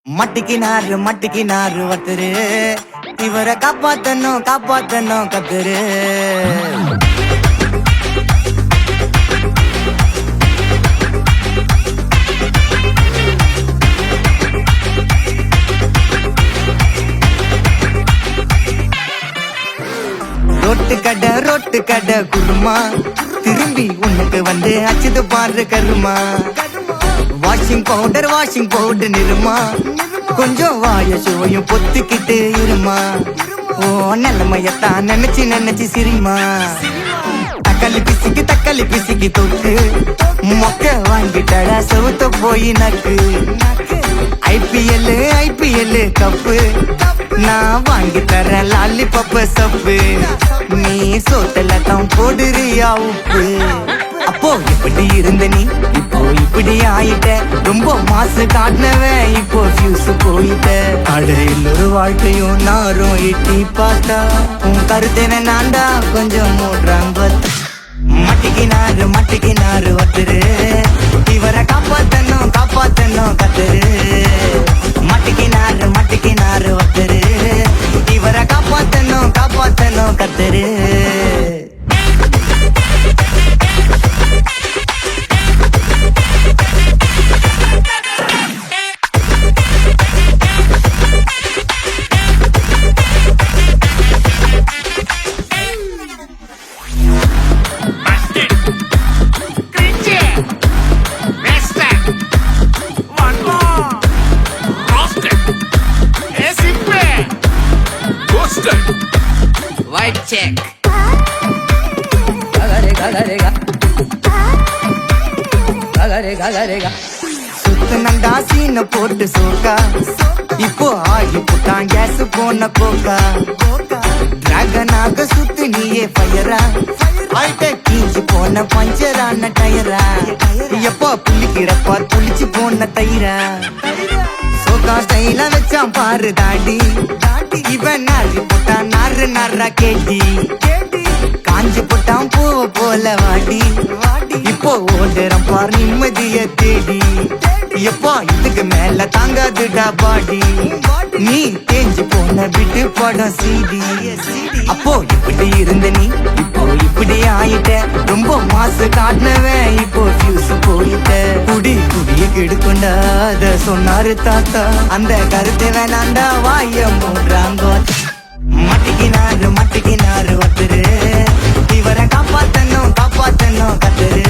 மட்டிக்கினாரு ஒருத்தரு இவரை காப்பாத்தணும் கத்துரு. ரொட்டு கடை குருமா திரும்பி உனக்கு வந்து அச்சுது பாரு கருமா. வாஷிங் பவுடர் நிறுமா கொஞ்சம் வாய சுவையும் பொத்துக்கிட்டு இருமா. ஓ நிலைமையத்தான் நினைச்சு சிரிமா. தக்காளி பிசிக்கு தொட்டு மொக்க வாங்கிட்டடா செவுத்த போய் நக்கு. ஐபிஎல் கப்பு நான் வாங்கி தரேன் லாலிபப்பு சப்பு. நீ சோத்தல தான் போடுறியா உப்பு. அப்போ இப்படி இருந்த நீ இப்போ இப்படி ஆயிட்ட. ரொம்ப மாசு காட்டினவன் இப்போ ஃபியூஸ் போயிட்ட. அடையில் ஒரு வாழ்க்கையும் நாரும் எட்டி பார்த்தா உன் கருத்தேன நான்டா கொஞ்சம் மூடுறாங்க. மட்டிக்கினாரு ஒருத்தரு இவரை காப்பாத்தணும் கத்துரு. மட்டிக்கினாரு ஒருத்தரு இவரை காப்பாத்தணும் கத்துரு. White check. சுத்தனண்டா சீன போட்டு சோக்கா இப்போ ஆகி புட்டான் கேஸ் போன கோக்கா. டிராகனாக சுத்து நீயே ஃபயரா ஆயிட்ட கீஞ்சி போன பஞ்சரான டயரா. எப்போ புள்ளிக்கிறப்பா துளிச்சு போன தயிரா. சோகா ஸ்டைல வச்சான் பாரு தாடி இவன் நாரி போட்டான் நாரா கேட்டி. காஞ்சி போட்டான் பூவ போல வாடி இப்போ ஓடுறான் பார் நிம்மதிய தேடி. எப்போ இதுக்கு மேல தாங்காதுடா பாடி நீ தேஞ்சு போன விட்டு படம் சீடி. அப்போ இப்படி இருந்த நீ இப்போ இப்படி ஆயிட்ட. ரொம்ப மாசு காட்டினவன் இப்போ ஃபியூஸ் போயிட்ட. குடிய கெடுக்கொண்டா அத சொன்னாரு தாத்தா. அந்த கருத்தை வேணாண்டா வாய மூடுறாங்க. மட்டிக்கினாரு ஒருத்தரு இவரை காப்பாத்தணும் கத்துரு.